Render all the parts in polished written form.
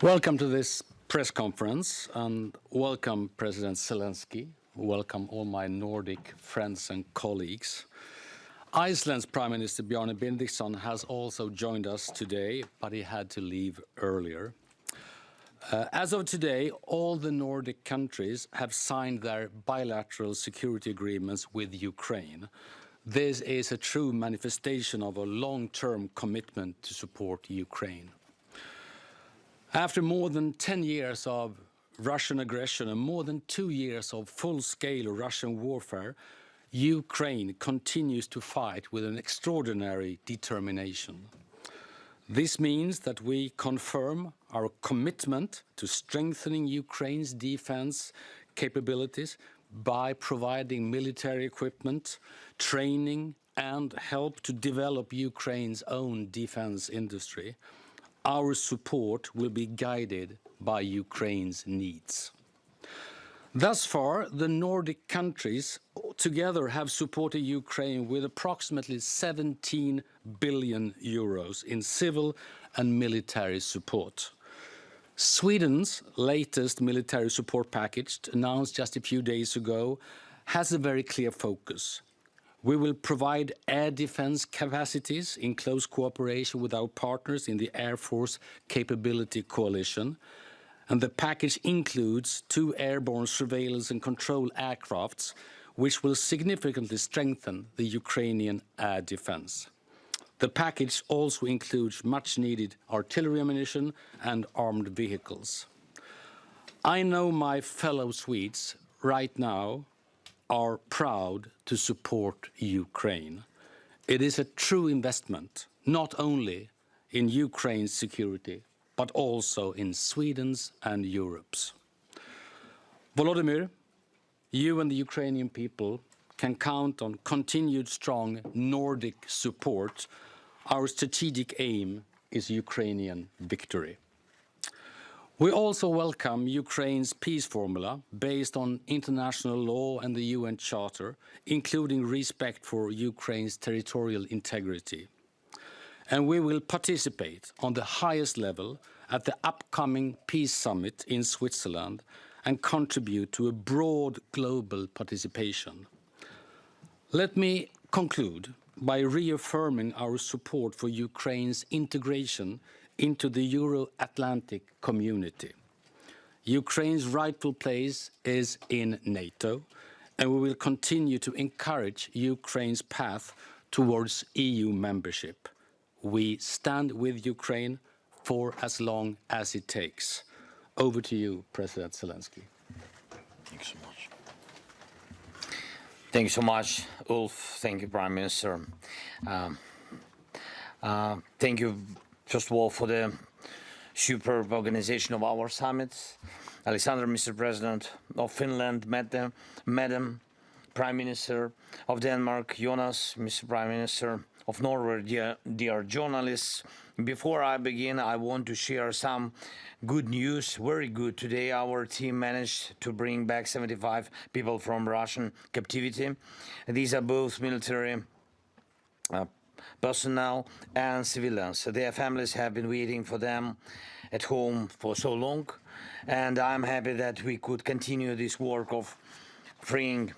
Welcome to this press conference and welcome President Zelenskyj. Welcome all my Nordic friends and colleagues. Iceland's Prime Minister Bjarne Benediktsson has also joined us today, but he had to leave earlier. As of today, all the Nordic countries have signed their bilateral security agreements with Ukraine. This is a true manifestation of a long-term commitment to support Ukraine. After more than 10 years of Russian aggression and more than 2 years of full-scale Russian warfare, Ukraine continues to fight with an extraordinary determination. This means that we confirm our commitment to strengthening Ukraine's defense capabilities by providing military equipment, training, and help to develop Ukraine's own defense industry. Our support will be guided by Ukraine's needs. Thus far, the Nordic countries together have supported Ukraine with approximately 17 billion euros in civil and military support. Sweden's latest military support package, announced just a few days ago, has a very clear focus. We will provide air defense capacities in close cooperation with our partners in the Air Force Capability Coalition. And the package includes 2 airborne surveillance and control aircrafts, which will significantly strengthen the Ukrainian air defense. The package also includes much-needed artillery ammunition and armed vehicles. I know my fellow Swedes right now are proud to support Ukraine. It is a true investment, not only in Ukraine's security, but also in Sweden's and Europe's. Volodymyr, you and the Ukrainian people can count on continued strong Nordic support. Our strategic aim is Ukrainian victory. We also welcome Ukraine's peace formula based on international law and the UN Charter, including respect for Ukraine's territorial integrity. And we will participate on the highest level at the upcoming Peace Summit in Switzerland and contribute to a broad global participation. Let me conclude by reaffirming our support for Ukraine's integration into the Euro-Atlantic community. Ukraine's rightful place is in NATO, and we will continue to encourage Ukraine's path towards EU membership. We stand with Ukraine for as long as it takes. Over to you, President Zelenskyj. Thanks so much. Thank you so much, Ulf. Thank you, Prime Minister. Thank you, first of all, for the superb organization of our summits. Alexander, Mr. President of Finland, Madam Prime Minister of Denmark, Jonas, Mr. Prime Minister of Norway, dear journalists. Before I begin, I want to share some good news, very good. Today our team managed to bring back 75 people from Russian captivity. These are both military personnel and civilians. Their families have been waiting for them at home for so long, and I'm happy that we could continue this work of freeing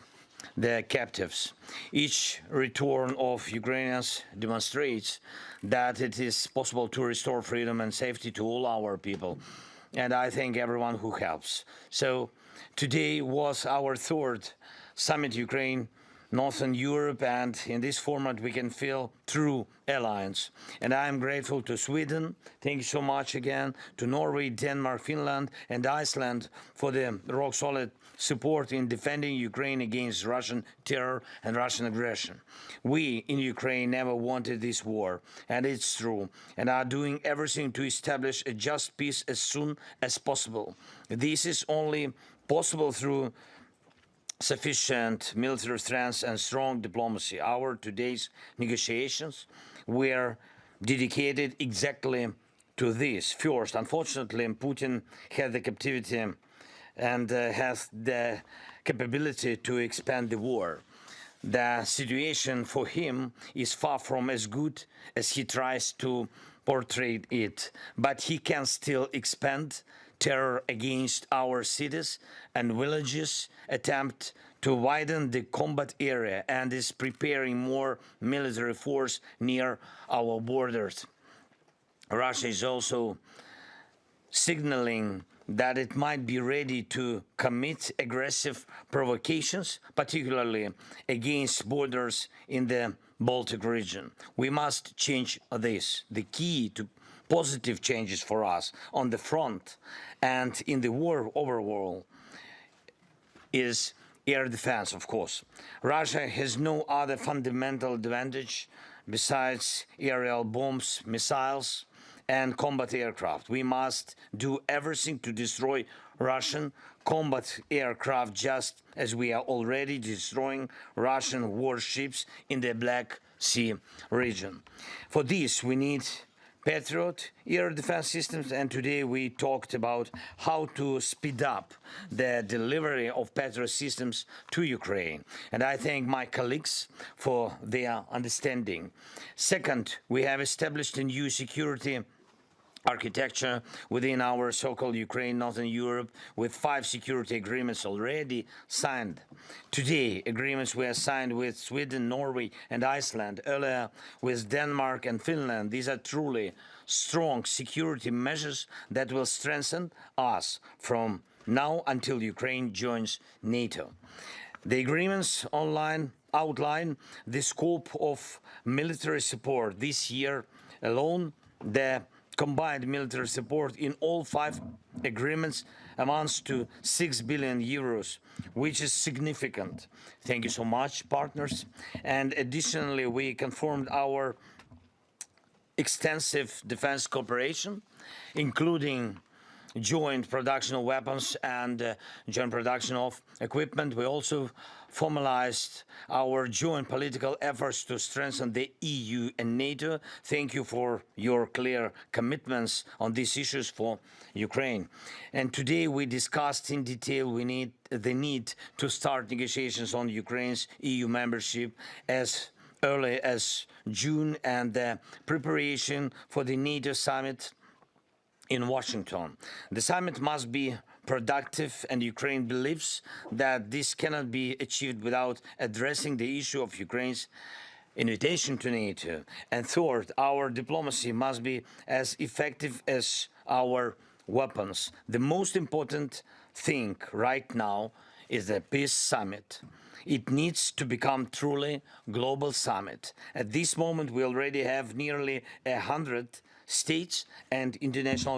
the captives. Each return of Ukrainians demonstrates that it is possible to restore freedom and safety to all our people, and I thank everyone who helps. So today was our 3rd summit Ukraine, Northern Europe, and in this format we can feel true alliance. And I am grateful to Sweden, thank you so much again, to Norway, Denmark, Finland and Iceland for the rock-solid support in defending Ukraine against Russian terror and Russian aggression. We in Ukraine never wanted this war, and it's true, and are doing everything to establish a just peace as soon as possible. This is only possible through sufficient military strength and strong diplomacy. Our today's negotiations were dedicated exactly to this. First, unfortunately, Putin had the captivity and has the capability to expand the war. The situation for him is far from as good as he tries to portray it, but he can still expand terror against our cities and villages, attempt to widen the combat area, and is preparing more military force near our borders. Russia is also signaling that it might be ready to commit aggressive provocations, particularly against borders in the Baltic region. We must change this. The key to positive changes for us on the front and in the war overall is air defense, of course. Russia has no other fundamental advantage besides aerial bombs, missiles, and combat aircraft. We must do everything to destroy Russian combat aircraft, just as we are already destroying Russian warships in the Black Sea region. For this, we need Patriot air defense systems, and today we talked about how to speed up the delivery of Patriot systems to Ukraine. And I thank my colleagues for their understanding. Second, we have established a new security architecture within our so-called Ukraine, Northern Europe, with 5 security agreements already signed. Today, agreements were signed with Sweden, Norway, and Iceland, earlier with Denmark and Finland. These are truly strong security measures that will strengthen us from now until Ukraine joins NATO. The agreements outline the scope of military support this year alone. The combined military support in all 5 agreements amounts to 6 billion euros, which is significant. Thank you so much, partners. And additionally, we confirmed our extensive defense cooperation, including joint production of weapons and joint production of equipment. We also formalized our joint political efforts to strengthen the EU and NATO. Thank you for your clear commitments on these issues for Ukraine. And today we discussed in detail the need to start negotiations on Ukraine's EU membership as early as June, and the preparation for the NATO summit in Washington. The summit must be productive, and Ukraine believes that this cannot be achieved without addressing the issue of Ukraine's invitation to NATO. And third, our diplomacy must be as effective as our weapons. The most important thing right now is the peace summit. It needs to become truly global summit. At this moment, we already have nearly 100 states and international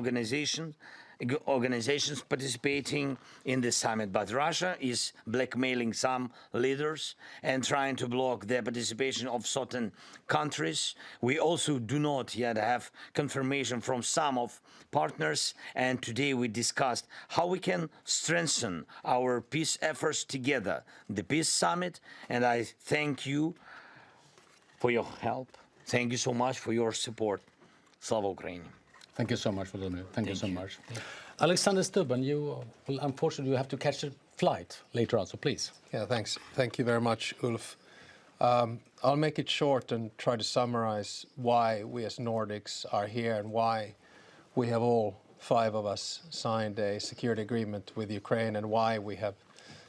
organizations participating in the summit, but Russia is blackmailing some leaders and trying to block the participation of certain countries. We also do not yet have confirmation from some of partners, and today we discussed how we can strengthen our peace efforts together, the peace summit, and I thank you for your help. Thank you so much for your support. Slava Ukraini. Thank you so much, Volodymyr. Thank you so much. Alexander Stubb, you will unfortunately have to catch a flight later on, so please. Yeah, thanks. Thank you very much, Ulf. I'll make it short and try to summarize why we as Nordics are here and why we have all 5 of us signed a security agreement with Ukraine, and why we have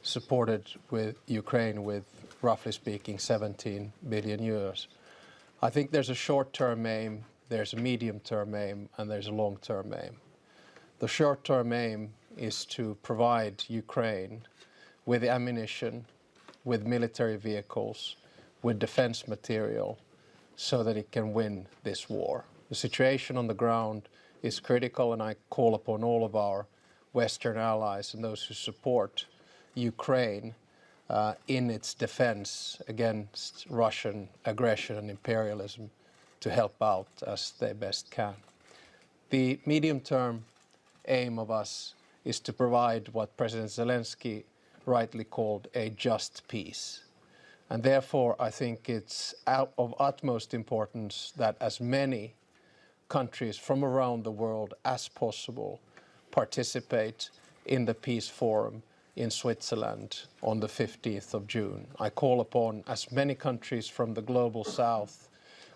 supported with Ukraine with, roughly speaking, 17 billion euros. I think there's a short-term aim, there's a medium-term aim, and there's a long-term aim. The short-term aim is to provide Ukraine with ammunition, with military vehicles, with defense material, so that it can win this war. The situation on the ground is critical, and I call upon all of our Western allies and those who support Ukraine in its defense against Russian aggression and imperialism to help out as they best can. The medium-term aim of us is to provide what President Zelenskyj rightly called a just peace. And therefore, I think it's of utmost importance that as many countries from around the world as possible participate in the Peace Forum in Switzerland on the 15th of June. I call upon as many countries from the global south,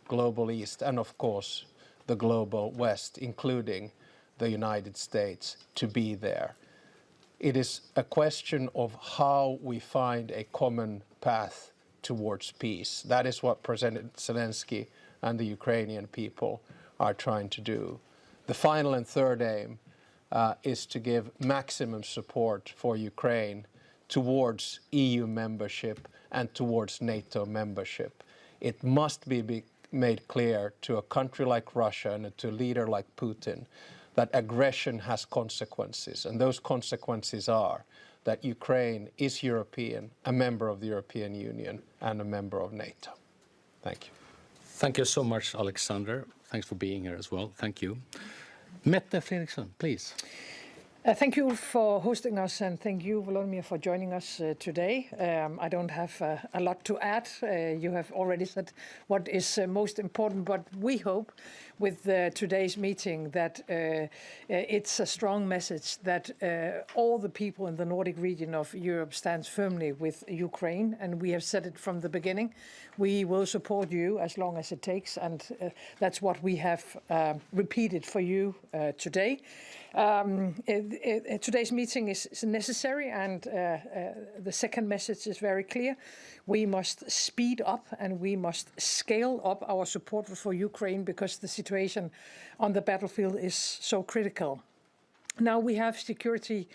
global east, and of course the global West, including the United States, to be there. It is a question of how we find a common path towards peace. That is what President Zelenskyj and the Ukrainian people are trying to do. The final and third aim is to give maximum support for Ukraine towards EU membership and towards NATO membership. It must be made clear to a country like Russia and to a leader like Putin that aggression has consequences, and those consequences are that Ukraine is European, a member of the European Union, and a member of NATO. Thank you. Thank you so much, Alexander. Thanks for being here as well. Thank you. Mette Fredriksson, please. Thank you for hosting us, and thank you, Volodymyr, for joining us today. I don't have a lot to add. You have already said what is most important, but we hope with today's meeting that it's a strong message that all the people in the Nordic region of Europe stands firmly with Ukraine, and we have said it from the beginning. We will support you as long as it takes, and that's what we have repeated for you today. Today's meeting is necessary, and the second message is very clear. We must speed up and we must scale up our support for Ukraine because the situation on the battlefield is so critical. Now we have security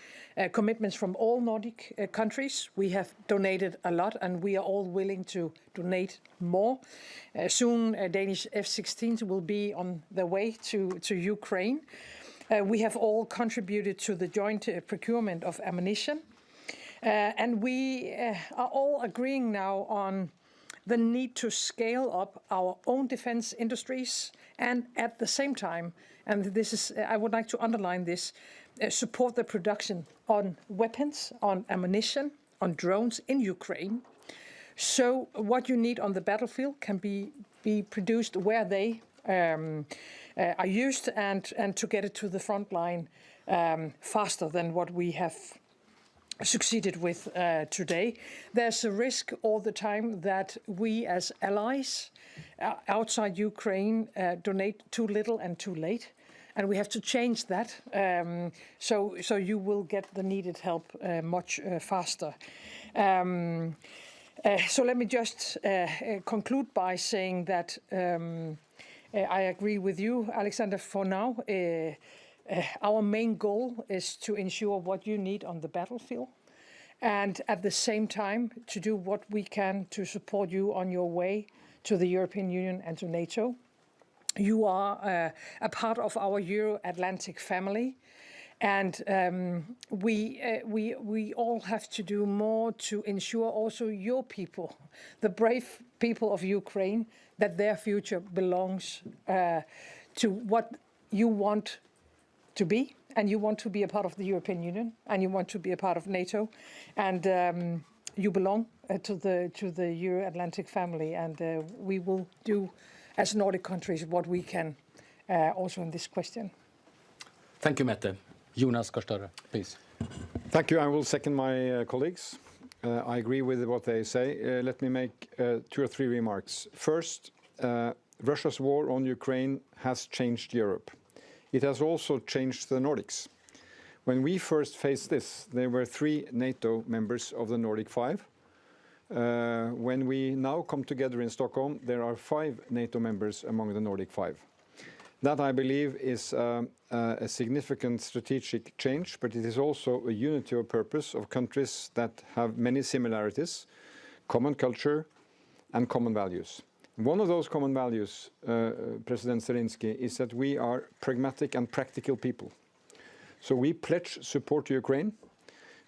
commitments from all Nordic countries. We have donated a lot, and we are all willing to donate more. Soon Danish F-16s will be on their way to Ukraine. We have all contributed to the joint procurement of ammunition. And we are all agreeing now on the need to scale up our own defense industries and at the same time, and this is, I would like to underline this, support the production on weapons, on ammunition, on drones in Ukraine. So what you need on the battlefield can be produced where they are used, and to get it to the front line faster than what we have succeeded with today. There's a risk all the time that we as allies outside Ukraine donate too little and too late, and we have to change that so you will get the needed help much faster. So let me just conclude by saying that I agree with you, Alexander, for now. Our main goal is to ensure what you need on the battlefield, and at the same time to do what we can to support you on your way to the European Union and to NATO. You are a part of our Euro-Atlantic family, and we all have to do more to ensure also your people, the brave people of Ukraine, that their future belongs to what you want to be, and you want to be a part of the European Union, and you want to be a part of NATO, and you belong to the Euro-Atlantic family, and we will do as Nordic countries what we can also in this question. Thank you, Mette. Jonas Gahr, please. Thank you. I will second my colleagues. I agree with what they say. Let me make 2 or 3 remarks. First, Russia's war on Ukraine has changed Europe. It has also changed the Nordics. When we first faced this, there were 3 NATO members of the Nordic 5. When we now come together in Stockholm, there are 5 NATO members among the Nordic 5. That, I believe, is a significant strategic change, but it is also a unity of purpose of countries that have many similarities, common culture and common values. One of those common values, President Zelenskyj, is that we are pragmatic and practical people. So we pledge support to Ukraine,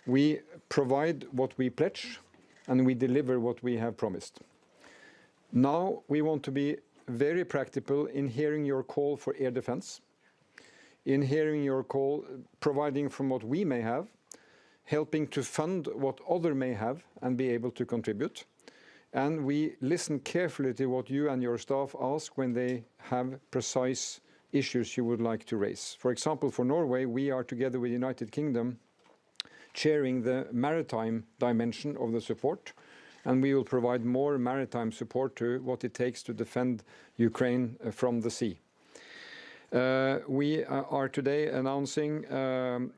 we provide what we pledge, and we deliver what we have promised. Now we want to be very practical in hearing your call for air defense, in hearing your call, providing from what we may have, helping to fund what others may have and be able to contribute. And we listen carefully to what you and your staff ask when they have precise issues you would like to raise. For example, for Norway, we are together with the United Kingdom chairing the maritime dimension of the support, and we will provide more maritime support to what it takes to defend Ukraine from the sea. We are today announcing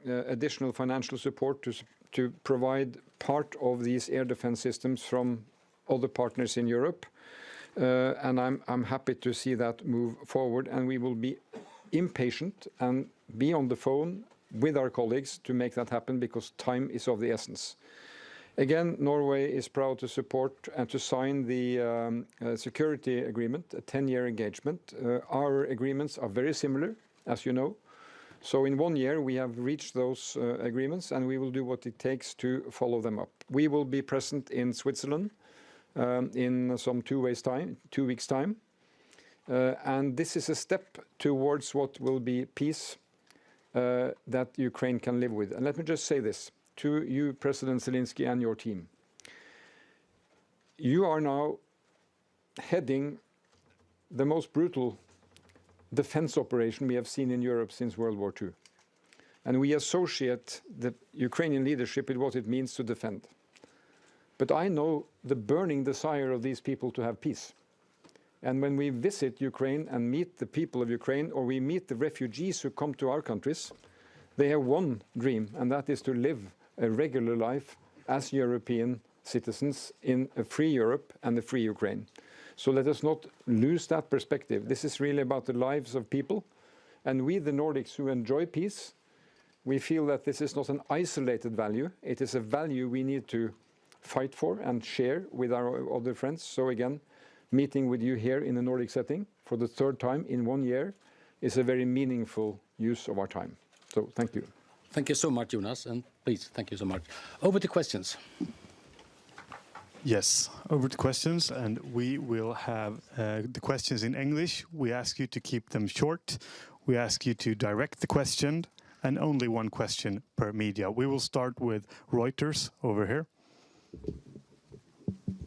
additional financial support to provide part of these air defense systems from other partners in Europe. And I'm happy to see that move forward, and we will be impatient and be on the phone with our colleagues to make that happen, because time is of the essence. Again, Norway is proud to support and to sign the security agreement, a 10-year engagement. Our agreements are very similar, as you know. So in 1 year, we have reached those agreements, and we will do what it takes to follow them up. We will be present in Switzerland in some 2 weeks' time. And this is a step towards what will be peace that Ukraine can live with. And let me just say this to you, President Zelenskyj, and your team. You are now heading the most brutal defense operation we have seen in Europe since World War II. And we associate the Ukrainian leadership with what it means to defend. But I know the burning desire of these people to have peace. And when we visit Ukraine and meet the people of Ukraine, or we meet the refugees who come to our countries, they have one dream, and that is to live a regular life as European citizens in a free Europe and a free Ukraine. So let us not lose that perspective. This is really about the lives of people. And we, the Nordics who enjoy peace, we feel that this is not an isolated value. It is a value we need to fight for and share with our other friends. So again, meeting with you here in a Nordic setting for the 3rd time in 1 year is a very meaningful use of our time. So thank you. Thank you so much, Jonas, and please, thank you so much. Over to questions. Yes, over to questions, and we will have the questions in English. We ask you to keep them short. We ask you to direct the question, and only one question per media. We will start with Reuters over here.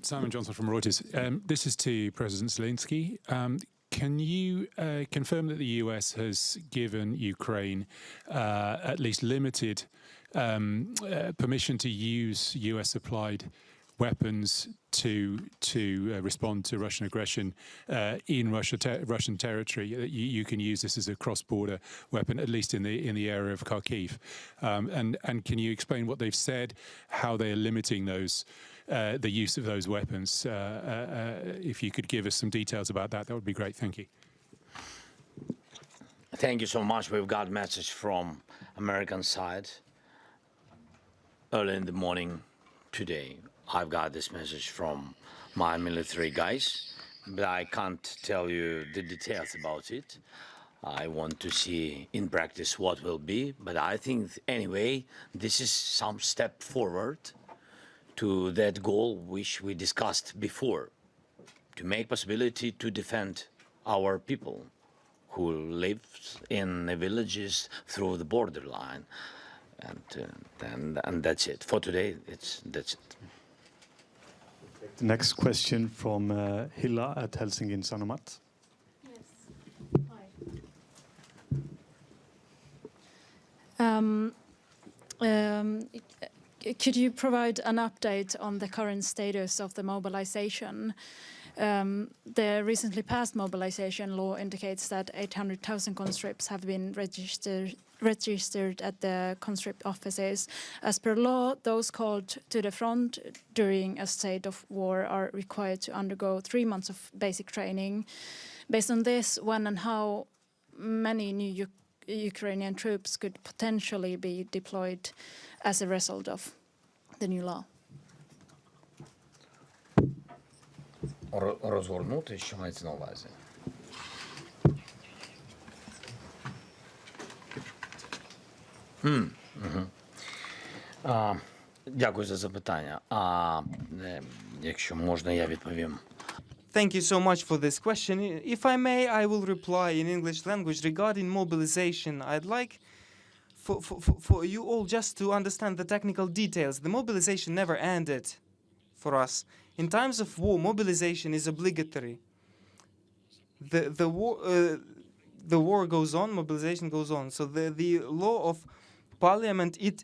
Simon Johnson from Reuters. This is to President Zelenskyj. Can you confirm that the US has given Ukraine at least limited permission to use US-supplied weapons to respond to Russian aggression in Russian territory? You can use this as a cross-border weapon, at least in the area of Kharkiv. And can you explain what they've said, how they are limiting those? The use of those weapons. If you could give us some details about that, that would be great. Thank you. Thank you so much. We've got a message from American side early in the morning today. I've got this message from my military guys, but I can't tell you the details about it. I want to see in practice what will be, but I think anyway, this is some step forward to that goal which we discussed before, to make possibility to defend our people who live in the villages through the borderline. And that's it. For today, that's it. The next question from Hilla at Helsingin Sanomat. Yes. Hi. Could you provide an update on the current status of the mobilization? The recently passed mobilization law indicates that 800,000 conscripts have been registered at the conscript offices. As per law, those called to the front during a state of war are required to undergo 3 months of basic training. Based on this, when and how many new Ukrainian troops could potentially be deployed as a result of the new law? Розгорнути, що мається на увазі? Дякую за запитання. Якщо можна, я відповім. Thank you so much for this question. If I may, I will reply in English language regarding mobilization. I'd like for you all just to understand the technical details. The mobilization never ended for us. In times of war, mobilization is obligatory. The war goes on, mobilization goes on. So the law of parliament, it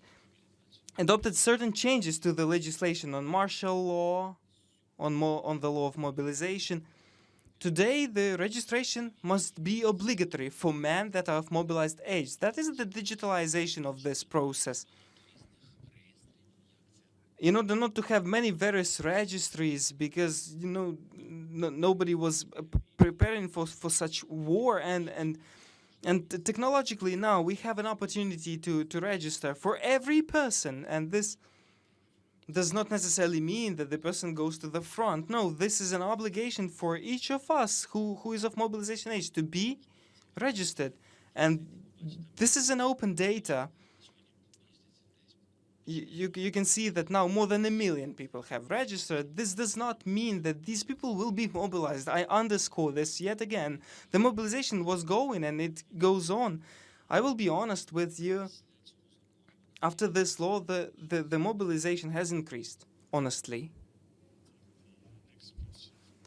adopted certain changes to the legislation on martial law, on the law of mobilization, Today, the registration must be obligatory for men that are of mobilized age. That is the digitalization of this process. In order not to have many various registries, because nobody was preparing for such war, and technologically now we have an opportunity to register for every person, and this does not necessarily mean that the person goes to the front. No, this is an obligation for each of us who is of mobilization age to be registered. And this is an open data. You can see that now more than 1 million people have registered. This does not mean that these people will be mobilized. I underscore this yet again. The mobilization was going and it goes on. I will be honest with you. After this law, the mobilization has increased, honestly.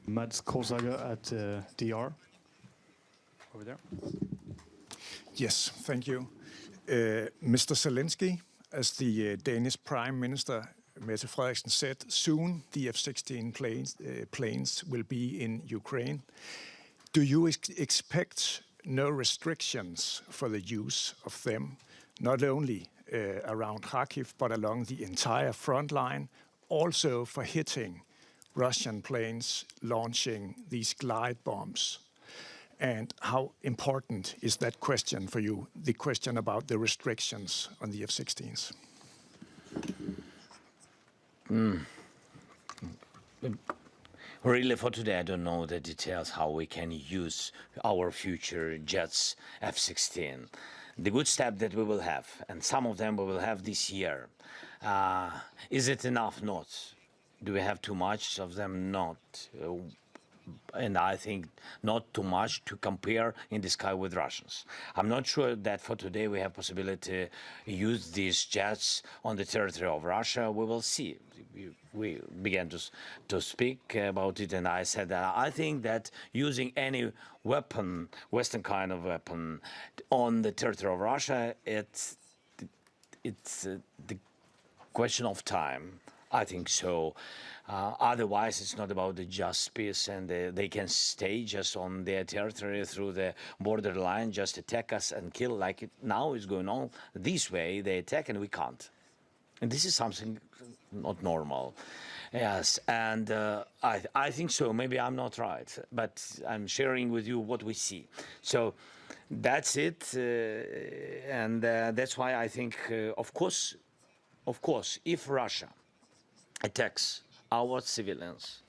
Mads Kosager at DR. Over there. Yes, thank you. Mr. Zelenskyj, as the Danish Prime Minister Mette Frederiksen said, soon the F-16 planes will be in Ukraine. Do you expect no restrictions for the use of them, not only around Kharkiv, but along the entire front line, also for hitting Russian planes launching these glide bombs? And how important is that question for you, the question about the restrictions on the F-16s? Really, for today, I don't know the details how we can use our future jets F-16. The good step that we will have, and some of them we will have this year, is it enough? Not. Do we have too much of them? Not. And I think not too much to compare in the sky with Russians. I'm not sure that for today we have possibility to use these jets on the territory of Russia. We will see. We began to speak about it, and I said that I think that using any weapon, Western kind of weapon, on the territory of Russia, it's the question of time. I think so. Otherwise, it's not about the just peace, and they can stay just on their territory through the borderline, just attack us and kill like it now is going on. This way, they attack and we can't. And this is something not normal. Yes, and I think so. Maybe I'm not right, but I'm sharing with you what we see. So that's it, and that's why I think, of course, if Russia attacks our civilians,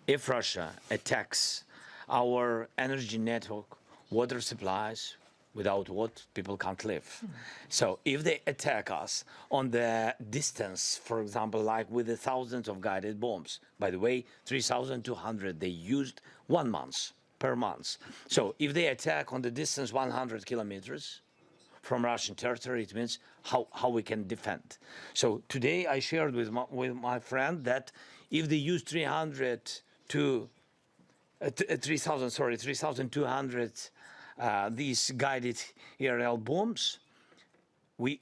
if Russia attacks our energy network, water supplies, without what people can't live. So if they attack us on the distance, for example, like with the thousands of guided bombs, by the way, 3,200 they used 1 month per month. So if they attack on the distance 100 kilometers from Russian territory, it means how we can defend. So today I shared with my friend that if they use 3,200 these guided aerial bombs, we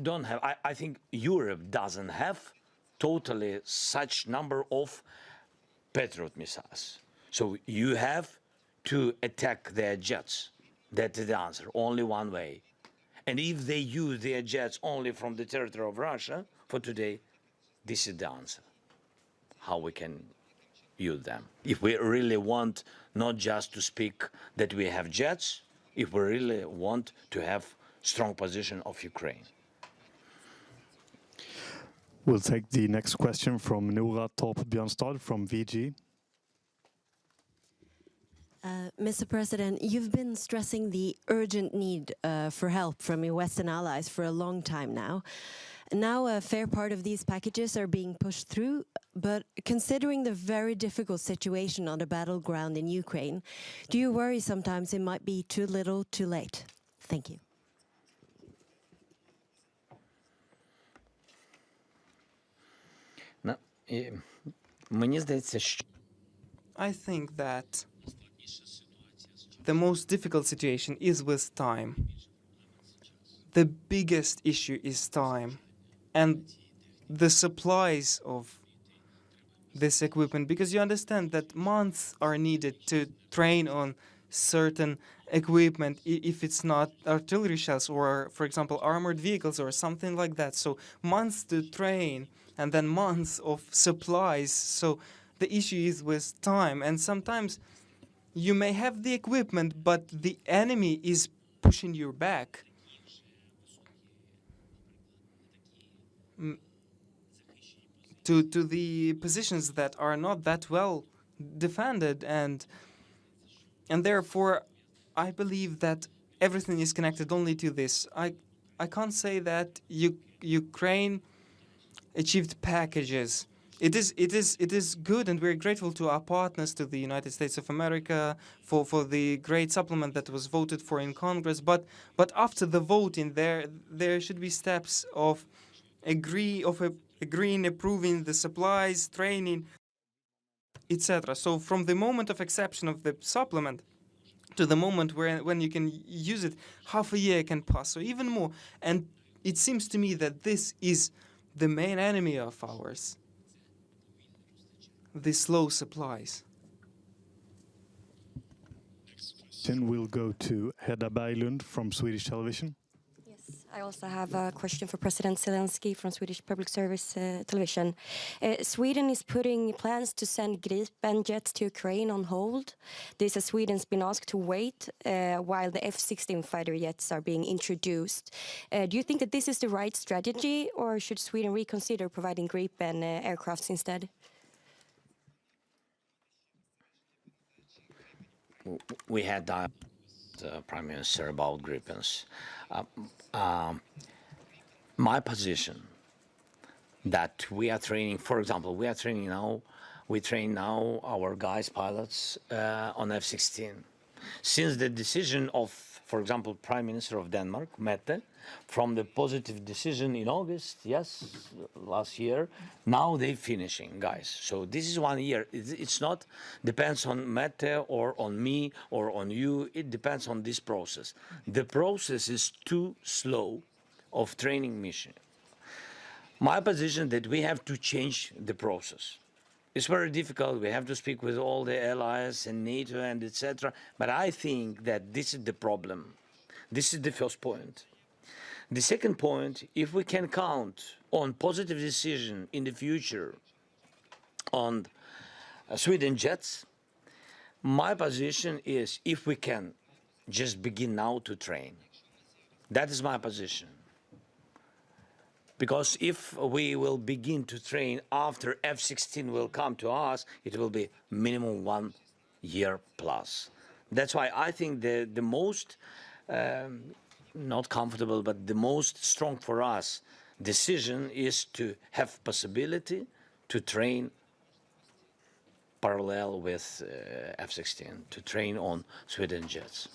don't have, I think Europe doesn't have totally such number of Patriot missiles. So you have to attack their jets. That's the answer, only one way. And if they use their jets only from the territory of Russia, for today, this is the answer, how we can use them. If we really want not just to speak that we have jets, if we really want to have strong position of Ukraine. We'll take the next question from Nora Torp Björnstad from VG. Mr. President, you've been stressing the urgent need for help from your Western allies for a long time now. Now a fair part of these packages are being pushed through, but considering the very difficult situation on the battleground in Ukraine, do you worry sometimes it might be too little, too late? Thank you. I think that the most difficult situation is with time. The biggest issue is time. And the supplies of this equipment, because you understand that months are needed to train on certain equipment if it's not artillery shells or, for example, armored vehicles or something like that. So months to train and then months of supplies. So the issue is with time, and sometimes you may have the equipment, but the enemy is pushing you back. To the positions that are not that well defended, and therefore I believe that everything is connected only to this. I can't say that Ukraine achieved packages. It is good, and we're grateful to our partners, to the United States of America, for the great supplement that was voted for in Congress. But after the voting, there should be steps of agreeing, approving the supplies, training, etc. So from the moment of acceptance of the supplement to the moment when you can use it, half a year can pass, or even more. And it seems to me that this is the main enemy of ours, the slow supplies. Then we'll go to Hedda Berglund from Swedish television. Yes, I also have a question for President Zelenskyj from Swedish Public Service Television. Sweden is putting plans to send Gripen jets to Ukraine on hold. This as Sweden's been asked to wait while the F-16 fighter jets are being introduced. Do you think that this is the right strategy, or should Sweden reconsider providing Gripen aircrafts instead? We had the Prime Minister about Gripens. My position that we are training, for example, we train now our guys, pilots on F-16. Since the decision of, for example, Prime Minister of Denmark, Mette, from the positive decision in August, yes, last year, now they're finishing, guys. So this is 1 year. It's not depends on Mette or on me or on you. It depends on this process. The process is too slow of training mission. My position that we have to change the process. It's very difficult. We have to speak with all the allies and NATO and etc. But I think that this is the problem. This is the first point. The second point, if we can count on positive decision in the future on Sweden jets, my position is if we can just begin now to train. That is my position. Because if we will begin to train after F-16 will come to us, it will be minimum 1 year plus. That's why I think the most not comfortable, but the most strong for us decision is to have possibility to train parallel with F-16, to train on Sweden jets.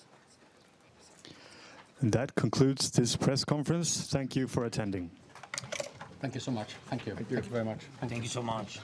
And that concludes this press conference. Thank you for attending. Thank you so much. Thank you. Thank you very much. Thank you so much.